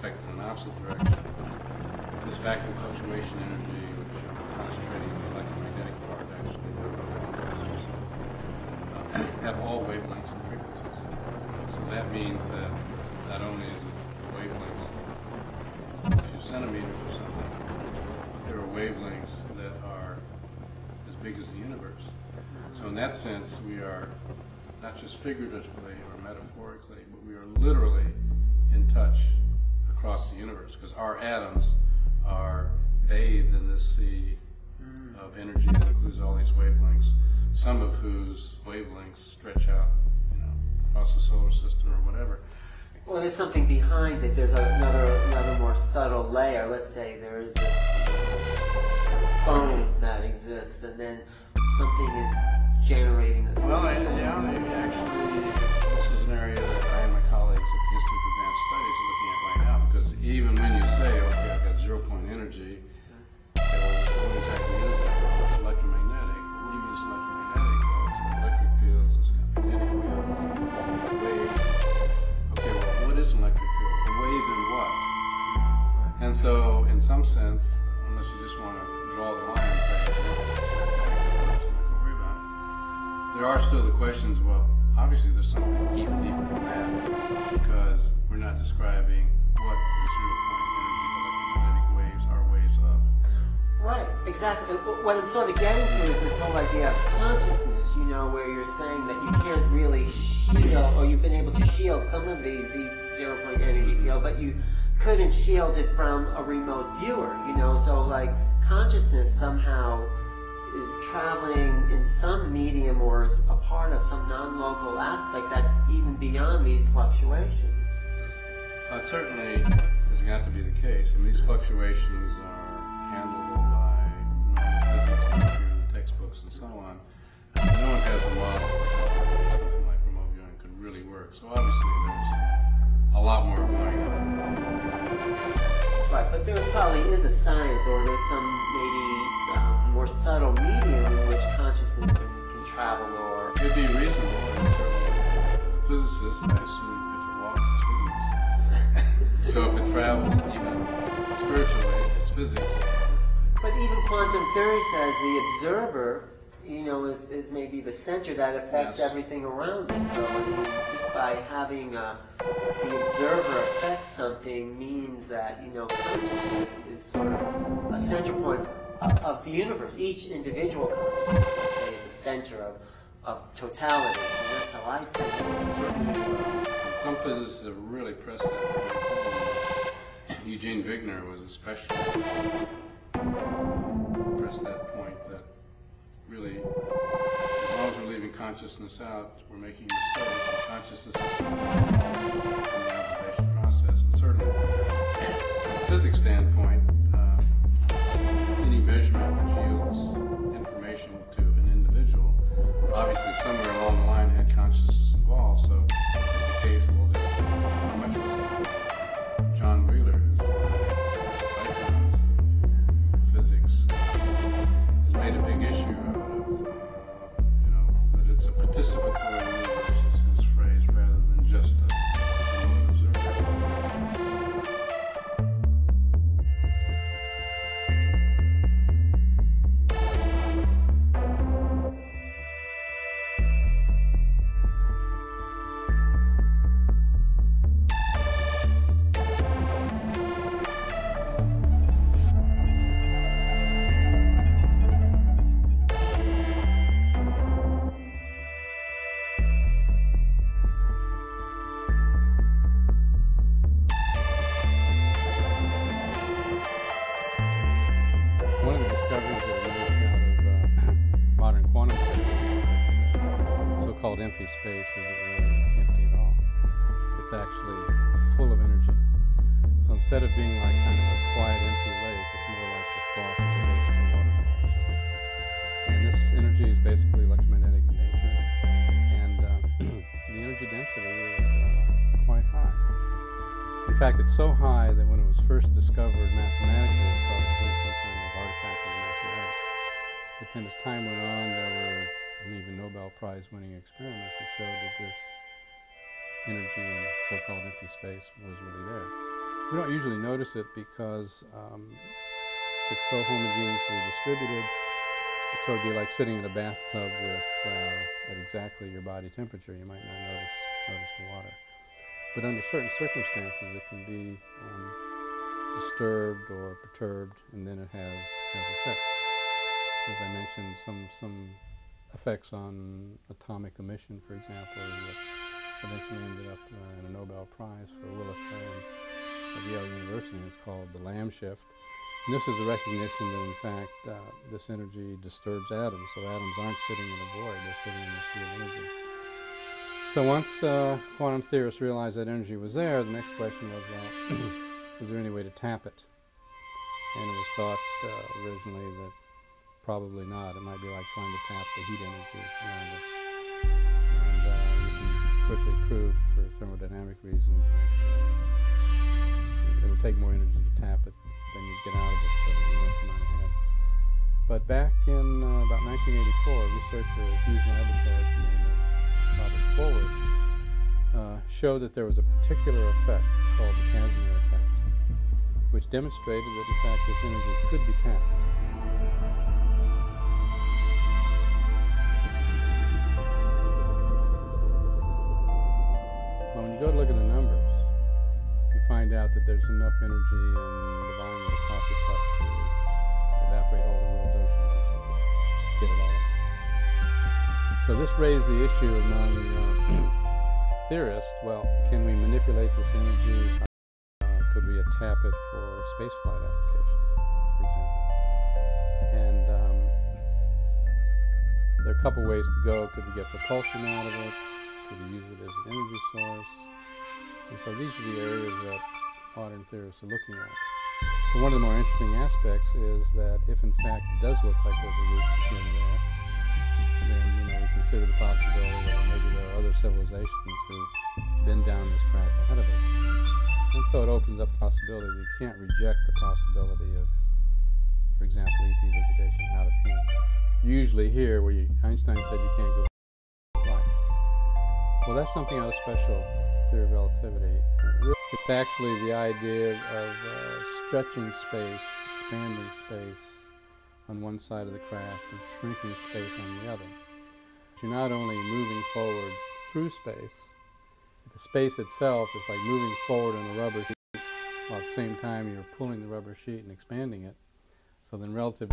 effect in an opposite direction. This vacuum fluctuation energy, which I'm concentrating on the electromagnetic part, actually, have all wavelengths and frequencies. So that means that not only is it wavelengths a few centimeters or something, but there are wavelengths that are as big as the universe. So in that sense, we are not just figuratively or metaphorically, but we are literally in touch across the universe, because our atoms are bathed in this sea of energy that includes all these wavelengths, some of whose wavelengths stretch out, across the solar system or whatever. Well, there's something behind it. There's another more subtle layer. Let's say there is this phone that exists, and then something is generating it. Well, actually, this is an area that I and my colleagues at the Institute for Advanced Studies are looking at right now, because even when you say, okay, I've got 0-point energy, okay, well, what exactly is that? Well, it's electromagnetic. What do you mean it's electromagnetic? Well, it's got electric fields, it's got magnetic fields, waves. Okay, well, what is an electric field? A wave in what? And so, in some sense, unless you just want to draw the line and say, there are still the questions, well, obviously there's something even deeper than that, because we're not describing what the 0-point energy electromagnetic waves are waves of. Right, exactly. What I'm sort of getting to is this whole idea of consciousness, where you're saying that you can't really shield, or you've been able to shield some of these 0-point energy field, but you couldn't shield it from a remote viewer, so like consciousness somehow is traveling in some medium or a part of some non-local aspect that's even beyond these fluctuations. It certainly has got to be the case. I mean, these fluctuations are handled by normal physics in the textbooks and so on. And no one has a model for how something like remote viewing could really work. So obviously there's a lot more going on. Right, but there probably is a science, or there's some maybe more subtle medium in which consciousness can travel, or... It'd be reasonable, and certainly as a physicist, I assume if it walks, it's physics. So if it travels even spiritually, it's physics. But even quantum theory says the observer, is maybe the center that affects everything around it. So just by having the observer affect something means that, consciousness is sort of a center point of the universe. Each individual consciousness, let's say, is the center of totality. And that's how I see it. Certainly, some physicists have really pressed that point. Eugene Wigner was especially pressed that point that really, as long as we're leaving consciousness out, we're making mistakes. And consciousness is in the observation process. And certainly, from a physics standpoint, any measurement which yields information to an individual, obviously somewhere along the line had consciousness involved. So it's a case of, well, how much was it? John Wheeler, who's one of the icons of physics, has made a big issue out of, that it's a participatory universe, is his phrase, rather than just a remote observer. Empty space isn't really empty at all. It's actually full of energy. So instead of being like kind of a quiet, empty lake, it's more like the froth at the base of a waterfall. And this energy is basically electromagnetic in nature, and the energy density is quite high. In fact, it's so high that when it was first discovered mathematically, it thought it was some kind of artifact of mathematics. But then as time went on, there were even Nobel Prize-winning experiments that showed that this energy in so-called empty space was really there. We don't usually notice it because it's so homogeneously distributed. So it'd be like sitting in a bathtub with at exactly your body temperature. You might not notice the water. But under certain circumstances, it can be disturbed or perturbed, and then it has effects. As I mentioned, some effects on atomic emission, for example, that eventually ended up in a Nobel Prize for Willis Bowen at Yale University. It's called the Lamb shift. And this is a recognition that, in fact, this energy disturbs atoms. So atoms aren't sitting in a void; they're sitting in a sea of energy. So once quantum theorists realized that energy was there, the next question was, well, is there any way to tap it? And it was thought originally that probably not. It might be like trying to tap the heat energy around it. And you can quickly prove, for thermodynamic reasons, that it'll take more energy to tap it than you get out of it, so that you don't come out ahead. But back in about 1984, a researcher at Hughes Laboratories, named Robert Forward, showed that there was a particular effect called the Casimir effect, which demonstrated that, in fact, this energy could be tapped. Well, when you go to look at the numbers, you find out that there's enough energy in the volume of a coffee cup to evaporate all the world's oceans and get it all. So this raised the issue among theorists. Well, can we manipulate this energy? Could we tap it for spaceflight application, for example? And there are a couple ways to go. Could we get propulsion out of it? Could we use it as an energy source? And so these are the areas that modern theorists are looking at. So one of the more interesting aspects is that if in fact it does look like there's a root in there, then we consider the possibility that maybe there are other civilizations who've been down this track ahead of us. And so it opens up the possibility that you can't reject the possibility of, for example, ET visitation out of hand. Usually here, where Einstein said you can't go fly. Well, that's something out of special theory of relativity. It's actually the idea of stretching space, expanding space on one side of the craft and shrinking space on the other. You're not only moving forward through space, the space itself is like moving forward on a rubber sheet, while at the same time you're pulling the rubber sheet and expanding it. So then relative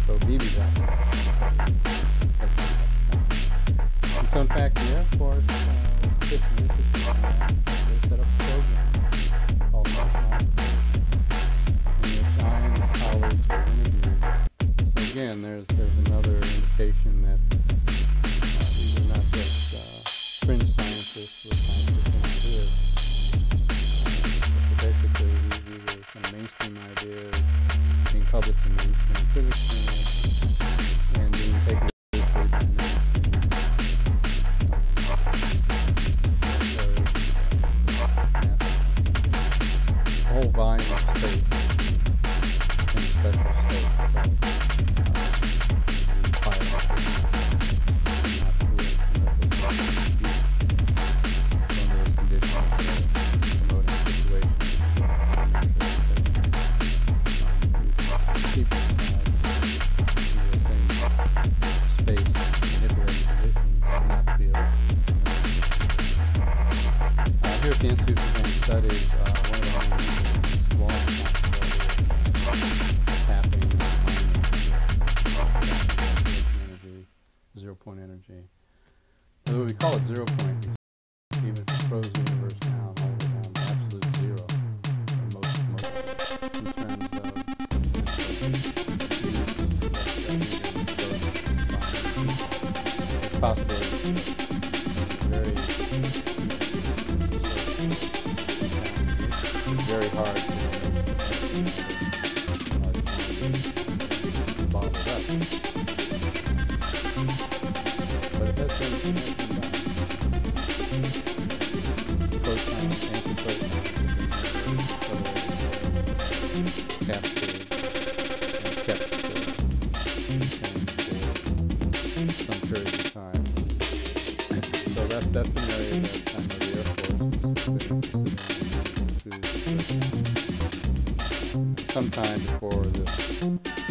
so BB's out. And so in fact the Air Force was particularly interested in that. They set up a program called Disseminate, in which I and my colleagues were interviewed. So again, there's another indication that these are not just fringe scientists with scientific ideas. But basically, these are kind of mainstream ideas being published in mainstream physics journals and being taken seriously by the whole volume of space in a special state. Here at the Institute for Advanced Studies, one of our main is exploring the possibility of tapping energy, zero-point energy. Although we call it zero-point, even if it's frozen universe now, all the way down to absolute zero, most in terms of it's possible very hard to bottle it up. But it has been done. Protons, antiprotons, captured and kept some period of time. So that's an area that I know the Air Force is interested in. some time before this